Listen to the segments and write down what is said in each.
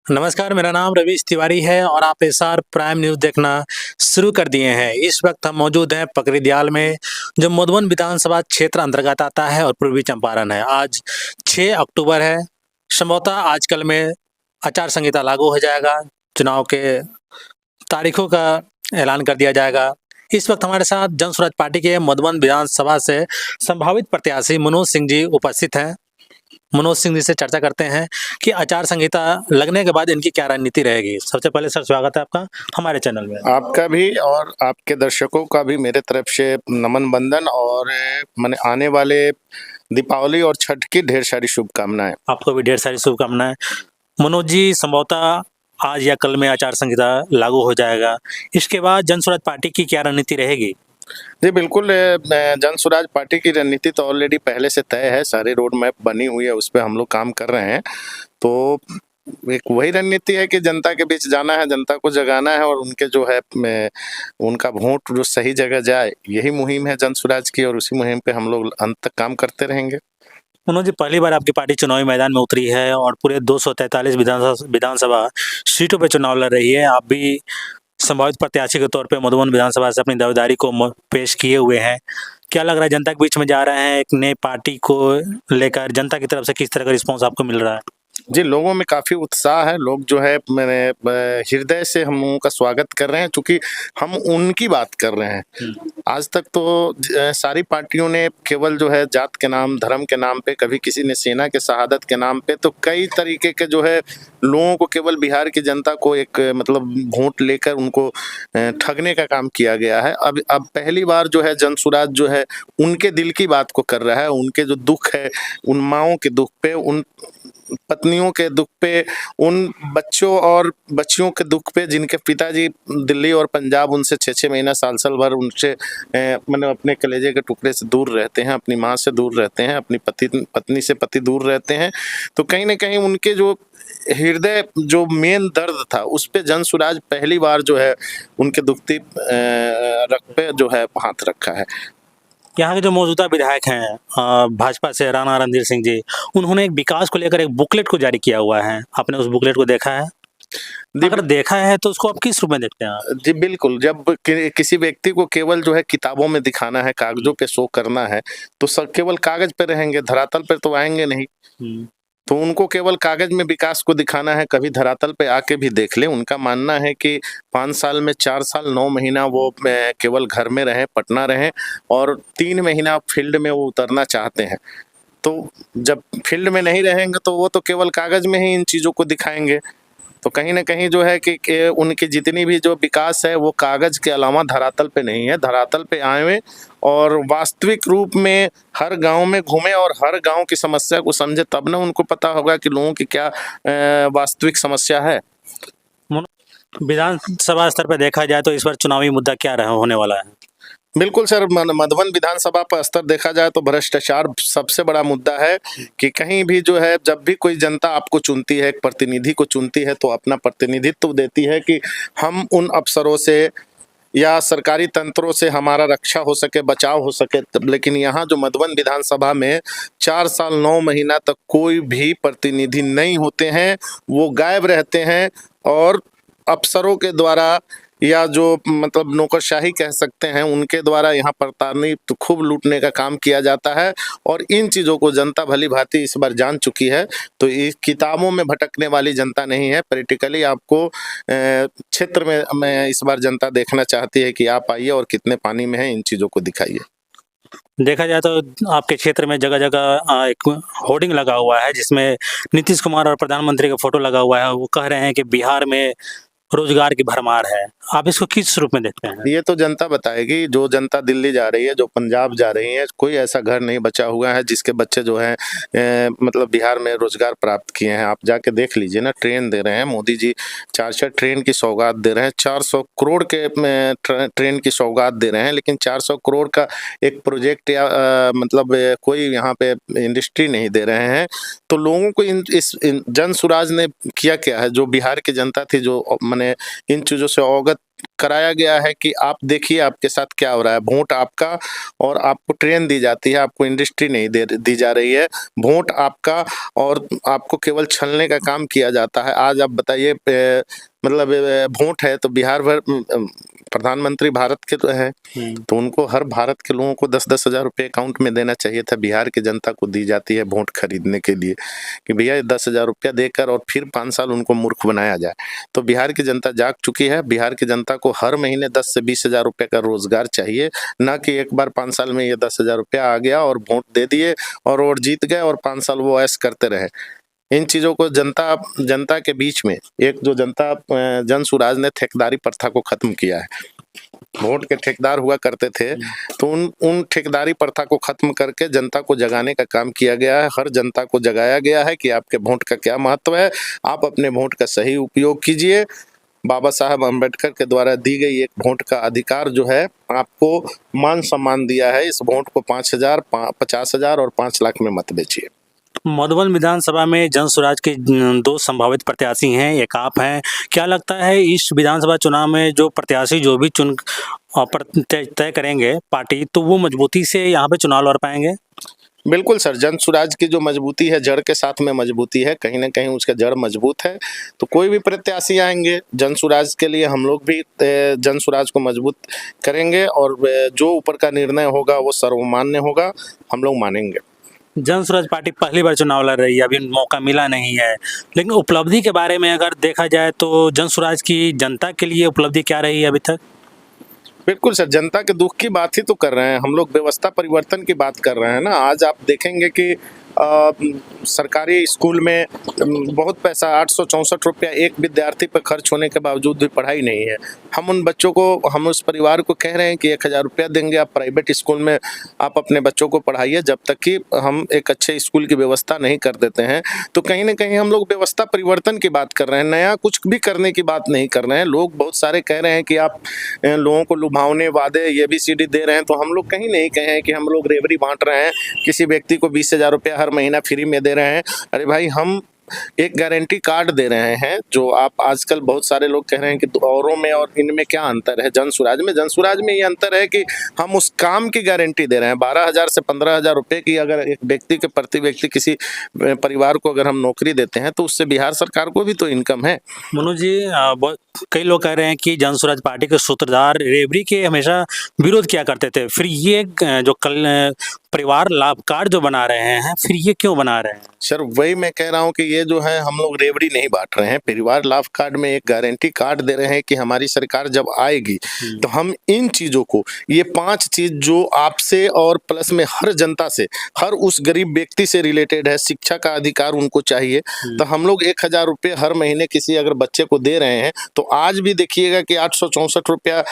नमस्कार, मेरा नाम रवीश तिवारी है और आप एसआर प्राइम न्यूज़ देखना शुरू कर दिए हैं। इस वक्त हम मौजूद हैं पकरीदयाल में, जो मधुबन विधानसभा क्षेत्र अंतर्गत आता है और पूर्वी चंपारण है। आज 6 अक्टूबर है। संभवतः आजकल में आचार संहिता लागू हो जाएगा, चुनाव के तारीखों का ऐलान कर दिया जाएगा। इस वक्त हमारे साथ जन स्वराज पार्टी के मधुबन विधानसभा से संभावित प्रत्याशी मनोज सिंह जी उपस्थित हैं। मनोज सिंह जी से चर्चा करते हैं कि आचार संहिता लगने के बाद इनकी क्या रणनीति रहेगी। सबसे पहले सर, स्वागत है आपका हमारे चैनल में। आपका भी और आपके दर्शकों का भी मेरे तरफ से नमन बंदन और मैंने आने वाले दीपावली और छठ की ढेर सारी शुभकामनाएं। आपको भी ढेर सारी शुभकामनाएं। मनोज जी, संभवतः आज या कल में आचार संहिता लागू हो जाएगा। इसके बाद जन स्वराज पार्टी की क्या रणनीति रहेगी? जी बिल्कुल, जन स्वराज पार्टी की रणनीति तो ऑलरेडी पहले से तय है, सारे रोड मैप बनी हुई है, उस पर हम लोग काम कर रहे हैं। तो एक वही रणनीति है कि जनता के बीच जाना है, जनता को जगाना है और उनके जो है उनका वोट जो सही जगह जाए, यही मुहिम है जन स्वराज की और उसी मुहिम पे हम लोग अंत तक काम करते रहेंगे। मनोज जी, पहली बार आपकी पार्टी चुनावी मैदान में उतरी है और पूरे 243 विधानसभा सीटों पे चुनाव लड़ रही है। आप भी संभावित प्रत्याशी के तौर पे मधुबन विधानसभा से अपनी दावेदारी को पेश किए हुए हैं। क्या लग रहा है, जनता के बीच में जा रहे हैं एक नई पार्टी को लेकर, जनता की तरफ से किस तरह का रिस्पॉन्स आपको मिल रहा है? जी, लोगों में काफ़ी उत्साह है। लोग जो है मैंने हृदय से हम लोगों का स्वागत कर रहे हैं, चूँकि हम उनकी बात कर रहे हैं। आज तक तो सारी पार्टियों ने केवल जो है जात के नाम, धर्म के नाम पे, कभी किसी ने सेना के शहादत के नाम पे, तो कई तरीके के जो है लोगों को, केवल बिहार की जनता को एक मतलब वोट लेकर उनको ठगने का काम किया गया है। अब पहली बार जो है जन स्वराज जो है उनके दिल की बात को कर रहा है। उनके जो दुःख है, उन माँओं के दुःख पे, उन पत्नियों के दुख पे, उन बच्चों और बच्चियों के दुख पे जिनके पिताजी दिल्ली और पंजाब उनसे 6-6 महीना, साल-साल भर उनसे मतलब अपने कलेजे के टुकड़े से दूर रहते हैं, अपनी माँ से दूर रहते हैं, अपनी पत्नी से पति दूर रहते हैं। तो कहीं न कहीं उनके जो हृदय जो मेन दर्द था, उस पे जन स्वराज पहली बार जो है उनके दुखती रग पे जो है हाथ रखा है। यहाँ के जो मौजूदा विधायक हैं भाजपा से, राणा रणधीर सिंह जी, उन्होंने एक विकास को लेकर एक बुकलेट को जारी किया हुआ है। आपने उस बुकलेट को देखा है? अगर देखा है तो उसको आप किस रूप में देखते हैं आप? जी बिल्कुल, जब किसी व्यक्ति को केवल जो है किताबों में दिखाना है, कागज़ों पे शो करना है, तो सब केवल कागज़ पे रहेंगे, धरातल पे तो आएँगे नहीं। तो उनको केवल कागज़ में विकास को दिखाना है, कभी धरातल पे आके भी देख लें। उनका मानना है कि 5 साल में 4 साल 9 महीना वो केवल घर में रहें, पटना रहें और 3 महीना फील्ड में वो उतरना चाहते हैं। तो जब फील्ड में नहीं रहेंगे तो वो तो केवल कागज़ में ही इन चीज़ों को दिखाएँगे। तो कहीं न कहीं जो है कि उनकी जितनी भी जो विकास है वो कागज़ के अलावा धरातल पे नहीं है। धरातल पे आएँ और वास्तविक रूप में हर गाँव में घूमें और हर गाँव की समस्या को समझें, तब ना उनको पता होगा कि लोगों की क्या वास्तविक समस्या है। विधानसभा स्तर पर देखा जाए तो इस बार चुनावी मुद्दा क्या होने वाला है? बिल्कुल सर, मधुबन विधानसभा पर स्तर देखा जाए तो भ्रष्टाचार सबसे बड़ा मुद्दा है कि कहीं भी जो है, जब भी कोई जनता आपको चुनती है, एक प्रतिनिधि को चुनती है, तो अपना प्रतिनिधित्व देती है कि हम उन अफसरों से या सरकारी तंत्रों से हमारा रक्षा हो सके, बचाव हो सके। लेकिन यहाँ जो मधुबन विधानसभा में 4 साल 9 महीना तक कोई भी प्रतिनिधि नहीं होते हैं, वो गायब रहते हैं और अफसरों के द्वारा या जो मतलब नौकरशाही कह सकते हैं, उनके द्वारा यहाँ प्रताड़ित तो खूब लूटने का काम किया जाता है और इन चीज़ों को जनता भली-भांति इस बार जान चुकी है। तो इस किताबों में भटकने वाली जनता नहीं है। प्रैक्टिकली आपको क्षेत्र में इस बार जनता देखना चाहती है कि आप आइए और कितने पानी में हैं, इन चीज़ों को दिखाइए। देखा जाए तो आपके क्षेत्र में जगह-जगह एक होर्डिंग लगा हुआ है जिसमें नीतीश कुमार और प्रधानमंत्री का फोटो लगा हुआ है। वो कह रहे हैं कि बिहार में रोजगार की भरमार है। आप इसको किस रूप में देखते हैं? ये तो जनता बताएगी। जो जनता दिल्ली जा रही है, जो पंजाब जा रही है, कोई ऐसा घर नहीं बचा हुआ है जिसके बच्चे जो हैं मतलब बिहार में रोजगार प्राप्त किए हैं। आप जाके देख लीजिए ना, ट्रेन दे रहे हैं मोदी जी, 4-4 ट्रेन की सौगात दे रहे हैं, 400 करोड़ के ट्रेन की सौगात दे रहे हैं, लेकिन 400 करोड़ का एक प्रोजेक्ट या मतलब कोई यहाँ पे इंडस्ट्री नहीं दे रहे हैं। तो लोगों को जन स्वराज ने किया क्या है? जो बिहार की जनता थी, जो माने इन चीज़ों से अवगत कराया गया है कि आप देखिए आपके साथ क्या हो रहा है। वोट आपका और आपको ट्रेन दी जाती है, आपको इंडस्ट्री नहीं दी जा रही है। वोट आपका और आपको केवल छलने का काम किया जाता है। आज आप बताइए मतलब वोट है तो बिहार भर प्रधानमंत्री भारत के तो है, तो उनको हर भारत के लोगों को 10-10 हज़ार रुपये अकाउंट में देना चाहिए था। बिहार की जनता को दी जाती है वोट खरीदने के लिए कि भैया 10 हज़ार रुपया देकर और फिर 5 साल उनको मूर्ख बनाया जाए। तो बिहार की जनता जाग चुकी है। बिहार की जनता को हर महीने 10 से 20 हज़ार रुपये का रोजगार चाहिए, ना कि एक बार 5 साल में ये 10 हज़ार रुपया आ गया और वोट दे दिए और जीत गए और 5 साल वो ऐश करते रहे। इन चीज़ों को जनता के बीच में एक जो जन सुराज ने ठेकेदारी प्रथा को खत्म किया है। वोट के ठेकेदार हुआ करते थे, तो उन ठेकेदारी प्रथा को खत्म करके जनता को जगाने का काम किया गया है। हर जनता को जगाया गया है कि आपके वोट का क्या महत्व है, आप अपने वोट का सही उपयोग कीजिए। बाबा साहब अम्बेडकर के द्वारा दी गई एक वोट का अधिकार जो है आपको मान सम्मान दिया है। इस वोट को 5,000, 50,000 और 5 लाख में मत बेचिए। मधुबन विधानसभा में जन स्वराज के दो संभावित प्रत्याशी हैं, एक आप हैं। क्या लगता है इस विधानसभा चुनाव में जो प्रत्याशी जो भी चुन तय करेंगे पार्टी, तो वो मजबूती से यहाँ पे चुनाव लड़ पाएंगे? बिल्कुल सर, जन सुराज की जो मजबूती है, जड़ के साथ में मजबूती है, कहीं न कहीं उसका जड़ मजबूत है। तो कोई भी प्रत्याशी आएंगे जन सुराज के लिए, हम लोग भी जन सुराज को मजबूत करेंगे और जो ऊपर का निर्णय होगा वो सर्वमान्य होगा, हम लोग मानेंगे। जन स्वराज पार्टी पहली बार चुनाव लड़ रही है, अभी मौका मिला नहीं है, लेकिन उपलब्धि के बारे में अगर देखा जाए तो जन स्वराज की जनता के लिए उपलब्धि क्या रही है अभी तक? बिल्कुल सर, जनता के दुख की बात ही तो कर रहे हैं हम लोग, व्यवस्था परिवर्तन की बात कर रहे हैं ना। आज आप देखेंगे कि सरकारी स्कूल में बहुत पैसा 864 रुपया एक विद्यार्थी पर खर्च होने के बावजूद भी पढ़ाई नहीं है। हम उन बच्चों को, हम उस परिवार को कह रहे हैं कि 1,000 रुपया देंगे, आप प्राइवेट स्कूल में आप अपने बच्चों को पढ़ाइए, जब तक कि हम एक अच्छे स्कूल की व्यवस्था नहीं कर देते हैं। तो कहीं न कहीं हम लोग व्यवस्था परिवर्तन की बात कर रहे हैं, नया कुछ भी करने की बात नहीं कर रहे हैं। लोग बहुत सारे कह रहे हैं कि आप लोगों को लुभावने वादे ABCD दे रहे हैं, तो हम लोग कहीं नहीं कहे हैं कि हम लोग रेवड़ी बांट रहे हैं, किसी व्यक्ति को 20,000 रुपया हर महीना फ्री में दे रहे हैं। अरे भाई, हम एक गारंटी कार्ड दे रहे हैं, जो आप आजकल बहुत सारे लोग कह रहे हैं कि औरों में और इनमें क्या अंतर है। जन सुराज में ये अंतर है कि हम उस काम की गारंटी दे रहे हैं। 12,000 से 15,000 रुपए की अगर एक व्यक्ति के प्रति व्यक्ति किसी परिवार को अगर हम नौकरी देते हैं, तो उससे बिहार सरकार को भी तो इनकम है। मनोज जी, कई लोग कह रहे हैं कि जन स्वराज पार्टी के सूत्रधार रेवड़ी के हमेशा विरोध किया करते थे, फिर ये जो कल परिवार लाभ कार्ड जो बना रहे हैं, फिर ये क्यों बना रहे हैं? सर, वही मैं कह रहा हूँ कि ये जो है हम लोग रेवड़ी नहीं बांट रहे हैं। परिवार लाभ कार्ड में एक गारंटी कार्ड दे रहे हैं कि हमारी सरकार जब आएगी तो हम इन चीज़ों को, ये 5 चीज़ जो आपसे और प्लस में हर जनता से, हर उस गरीब व्यक्ति से रिलेटेड है, शिक्षा का अधिकार उनको चाहिए, तो हम लोग 1,000 रुपये हर महीने किसी अगर बच्चे को दे रहे हैं, तो आज भी देखिएगा कि 864 रुपया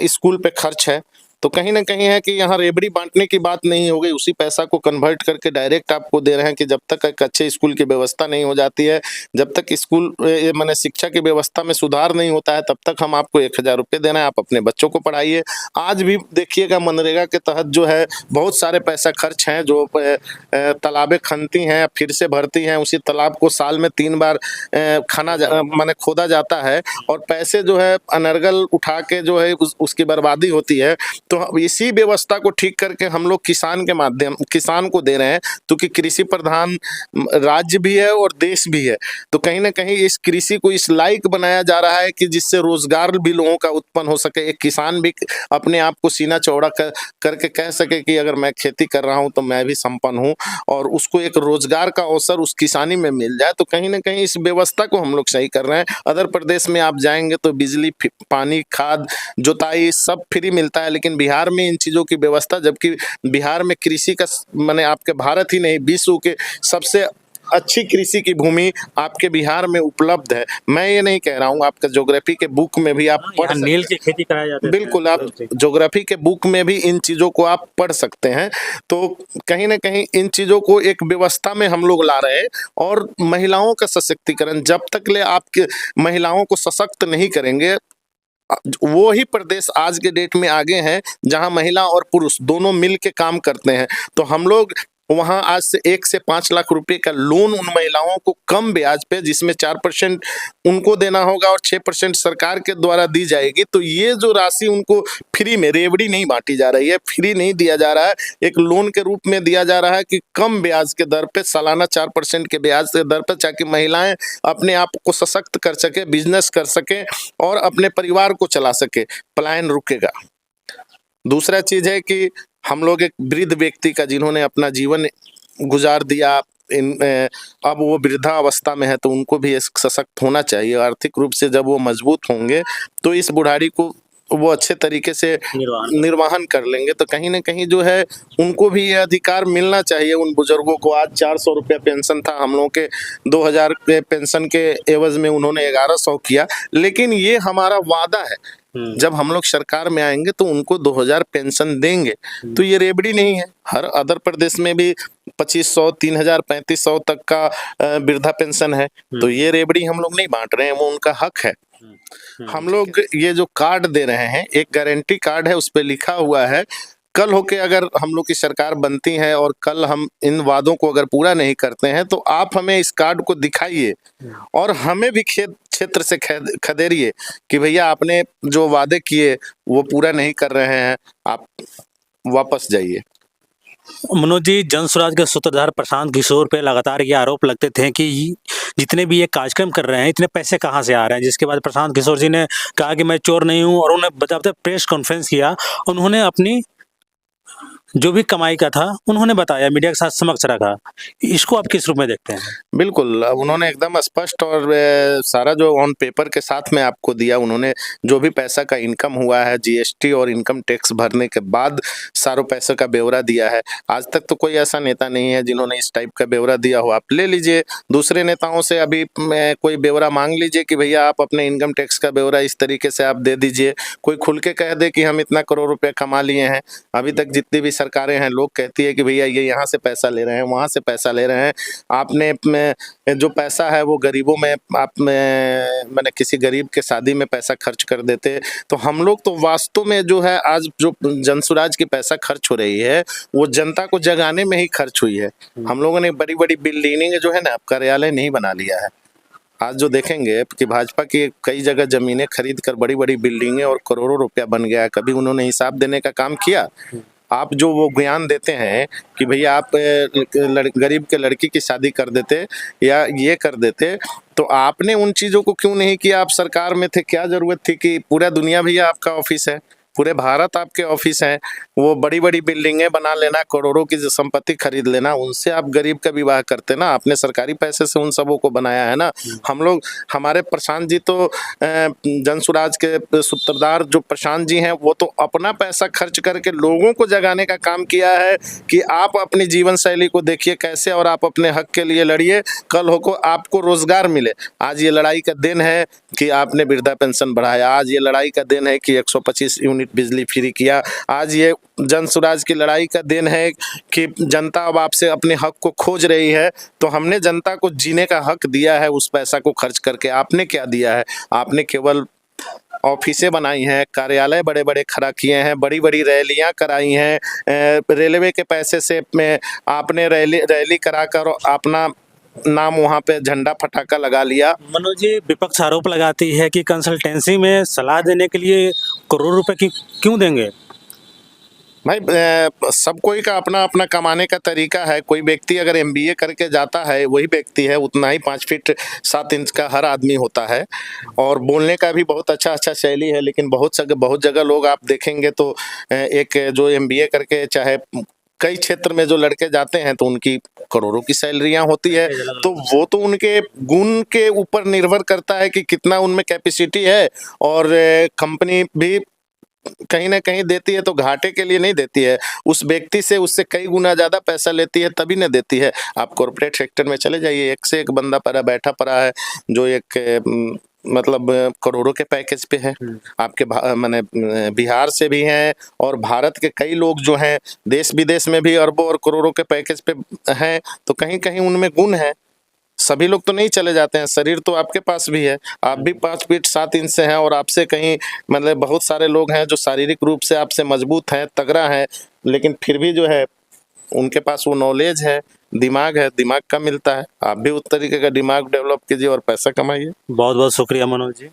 स्कूल पे खर्च है। तो कहीं न कहीं है कि यहाँ रेवड़ी बाँटने की बात नहीं हो गई, उसी पैसा को कन्वर्ट करके डायरेक्ट आपको दे रहे हैं कि जब तक एक अच्छे स्कूल की व्यवस्था नहीं हो जाती है, जब तक स्कूल माने शिक्षा की व्यवस्था में सुधार नहीं होता है, तब तक हम आपको 1,000 रुपये दे रहे हैं, आप अपने बच्चों को पढ़ाइए। आज भी देखिएगा मनरेगा के तहत जो है बहुत सारे पैसा खर्च हैं, जो तालाबें खनती हैं, फिर से भरती हैं, उसी तालाब को साल में 3 बार माने खोदा जाता है और पैसे जो है अनर्गल उठा के जो है उसकी बर्बादी होती है। तो इसी व्यवस्था को ठीक करके हम लोग किसान को दे रहे हैं, क्योंकि कृषि प्रधान राज्य भी है और देश भी है। तो कहीं ना कहीं इस कृषि को इस लायक बनाया जा रहा है कि जिससे रोजगार भी लोगों का उत्पन्न हो सके, एक किसान भी अपने आप को सीना चौड़ा करके कह सके कि अगर मैं खेती कर रहा हूं तो मैं भी संपन्न हूं, और उसको एक रोजगार का अवसर उस किसानी में मिल जाए। तो कहीं ना कहीं इस व्यवस्था को हम लोग सही कर रहे हैं। अदर प्रदेश में आप जाएंगे तो बिजली, पानी, खाद, जुताई सब फ्री मिलता है, लेकिन बिहार में इन चीज़ों की व्यवस्था, जबकि बिहार में कृषि का माने आपके भारत ही नहीं विश्व के सबसे अच्छी कृषि की भूमि आपके बिहार में उपलब्ध है। मैं ये नहीं कह रहा हूँ, आपका ज्योग्राफी के बुक में भी आप पढ़ सकते हैं, नील की खेती कराया जाता है। बिल्कुल, आप ज्योग्राफी के बुक में भी इन चीज़ों को आप पढ़ सकते हैं। तो कहीं ना कहीं इन चीज़ों को एक व्यवस्था में हम लोग ला रहे हैं। और महिलाओं का सशक्तिकरण, जब तक ले आपके महिलाओं को सशक्त नहीं करेंगे, वो ही प्रदेश आज के डेट में आगे हैं जहां महिला और पुरुष दोनों मिल के काम करते हैं। तो हम लोग वहां आज से 1 से 5 लाख रुपए का लोन उन महिलाओं को कम ब्याज पे, जिसमें 4% उनको देना होगा और 6% सरकार के द्वारा दी जाएगी। तो ये जो राशि उनको फ्री में, रेवड़ी नहीं बांटी जा रही है, फ्री नहीं दिया जा रहा है, एक लोन के रूप में दिया जा रहा है कि कम ब्याज के दर पे, सालाना 4% के ब्याज के दर पे, ताकि महिलाएं अपने आप को सशक्त कर सके, बिजनेस कर सके और अपने परिवार को चला सके। पलायन रुकेगा। दूसरा चीज है कि हम लोग एक वृद्ध व्यक्ति का, जिन्होंने अपना जीवन गुजार दिया, अब वो वृद्धावस्था में है, तो उनको भी सशक्त होना चाहिए। आर्थिक रूप से जब वो मजबूत होंगे तो इस बुढ़ारी को वो अच्छे तरीके से निर्वाहन कर लेंगे। तो कहीं ना कहीं जो है उनको भी ये अधिकार मिलना चाहिए उन बुजुर्गों को। आज 400 रुपया पेंशन था, हम लोगों के 2000 पेंशन के एवज में उन्होंने 1100 किया। लेकिन ये हमारा वादा है, जब हम लोग सरकार में आएंगे तो उनको 2000 पेंशन देंगे। तो ये रेबड़ी नहीं है। हर अदर प्रदेश में भी 2500, 3000, 3500 तक का वृद्धा पेंशन है। तो ये रेबड़ी हम लोग नहीं बांट रहे हैं, वो उनका हक है। हम लोग ये जो कार्ड दे रहे हैं, एक गारंटी कार्ड है, उस पे लिखा हुआ है, कल होके अगर हम लोग की सरकार बनती है और कल हम इन वादों को अगर पूरा नहीं करते हैं तो आप हमें इस कार्ड को दिखाइए और हमें भी क्षेत्र से खदेरिए कि भैया आपने जो वादे किए वो पूरा नहीं कर रहे हैं, आप वापस जाइए। मनोज जी, जन स्वराज के सूत्रधार प्रशांत किशोर पे लगातार ये आरोप लगते थे कि जितने भी ये कार्यक्रम कर रहे हैं, इतने पैसे कहाँ से आ रहे हैं। जिसके बाद प्रशांत किशोर जी ने कहा कि मैं चोर नहीं हूँ, और उन्होंने बताते प्रेस कॉन्फ्रेंस किया। उन्होंने अपनी जो भी कमाई का था उन्होंने बताया, मीडिया के साथ समक्ष रखा। इसको आप किस रूप में देखते हैं? बिल्कुल, उन्होंने एकदम स्पष्ट और सारा जो ऑन पेपर के साथ में आपको दिया। उन्होंने जो भी पैसा का इनकम हुआ है, जीएसटी और इनकम टैक्स भरने के बाद सारों पैसों का ब्यौरा दिया है। आज तक तो कोई ऐसा नेता नहीं है जिन्होंने इस टाइप का ब्यौरा दिया हो। आप ले लीजिए दूसरे नेताओं से, अभी कोई ब्यौरा मांग लीजिए कि भैया आप अपने इनकम टैक्स का ब्यौरा इस तरीके से आप दे दीजिए। कोई खुल के कह दे कि हम इतना करोड़ रुपये कमा लिए हैं। अभी तक जितनी भी सरकारें हैं, लोग कहती है कि भैया ये यहाँ से पैसा ले रहे हैं, वहाँ से पैसा ले रहे हैं। आपने जो पैसा है वो गरीबों में, आप मैंने किसी गरीब के शादी में पैसा खर्च कर देते। तो हम लोग तो वास्तव में जो है, आज जो जनसुराज की पैसा खर्च हो रही है वो जनता को जगाने में ही खर्च हुई है। हम लोगों ने बड़ी बड़ी बिल्डिंगें जो है ना, कार्यालय नहीं बना लिया है। आज जो देखेंगे कि भाजपा की कई जगह जमीनें खरीद कर बड़ी बड़ी बिल्डिंगें और करोड़ों रुपया बन गया है। कभी उन्होंने हिसाब देने का काम किया? आप जो वो ज्ञान देते हैं कि भैया आप गरीब के लड़की की शादी कर देते या ये कर देते, तो आपने उन चीज़ों को क्यों नहीं किया? आप सरकार में थे, क्या ज़रूरत थी कि पूरा दुनिया भैया आपका ऑफिस है, पूरे भारत आपके ऑफिस हैं, वो बड़ी बड़ी बिल्डिंगें बना लेना, करोड़ों की संपत्ति खरीद लेना, उनसे आप गरीब का विवाह करते ना। आपने सरकारी पैसे से उन सबों को बनाया है ना। हम लोग, हमारे प्रशांत जी तो जनसुराज के सूत्रधार जो प्रशांत जी हैं, वो तो अपना पैसा खर्च करके लोगों को जगाने का काम किया है कि आप अपनी जीवन शैली को देखिए कैसे, और आप अपने हक के लिए लड़िए, कल हो को आपको रोजगार मिले। आज ये लड़ाई का दिन है कि आपने वृद्धा पेंशन बढ़ाया, आज ये लड़ाई का दिन है कि 125 यूनिट बिजली फ्री किया, आज ये जनसुराज की लड़ाई का दिन है कि जनता अब आपसे अपने हक को खोज रही है। तो हमने जनता को जीने का हक दिया है उस पैसा को खर्च करके। आपने क्या दिया है? आपने केवल ऑफिसें बनाई हैं, कार्यालय बड़े बड़े खड़ा किए हैं, बड़ी बड़ी रैलियां कराई हैं, रेलवे के पैसे से आपने रैली कराकर अपना नाम वहाँ पे झंडा फटाका लगा लिया। मनोज जी, विपक्ष आरोप लगाती है कि कंसल्टेंसी में सलाह देने के लिए करोड़ रुपए की क्यों देंगे? भाई सब कोई का अपना अपना कमाने का तरीका है। कोई व्यक्ति अगर एमबीए करके जाता है, वही व्यक्ति है, उतना ही 5 फीट 7 इंच का हर आदमी होता है, और बोलने का भी बहुत अच्छा शैली है। लेकिन बहुत जगह लोग आप देखेंगे तो एक जो एमबीए करके, चाहे कई क्षेत्र में जो लड़के जाते हैं, तो उनकी करोड़ों की सैलरियां होती है। तो वो तो उनके गुण के ऊपर निर्भर करता है कि कितना उनमें कैपेसिटी है, और कंपनी भी कहीं ना कहीं देती है तो घाटे के लिए नहीं देती है, उस व्यक्ति से उससे कई गुना ज्यादा पैसा लेती है, तभी न देती है। आप कॉर्पोरेट सेक्टर में चले जाइए, एक से एक बंदा बैठा पड़ा है जो एक मतलब करोड़ों के पैकेज पे है। आपके माने बिहार से भी हैं, और भारत के कई लोग जो हैं देश विदेश में भी अरबों और करोड़ों के पैकेज पे हैं। तो कहीं कहीं उनमें गुण है। सभी लोग तो नहीं चले जाते हैं। शरीर तो आपके पास भी है, आप भी 5 फीट 7 इंच से हैं, और आपसे कहीं मतलब बहुत सारे लोग हैं जो शारीरिक रूप से आपसे मजबूत हैं, तगड़ा है, लेकिन फिर भी जो है उनके पास वो नॉलेज है, दिमाग है, दिमाग का मिलता है। आप भी उस तरीके का दिमाग डेवलप कीजिए और पैसा कमाइए। बहुत बहुत शुक्रिया मनोज जी।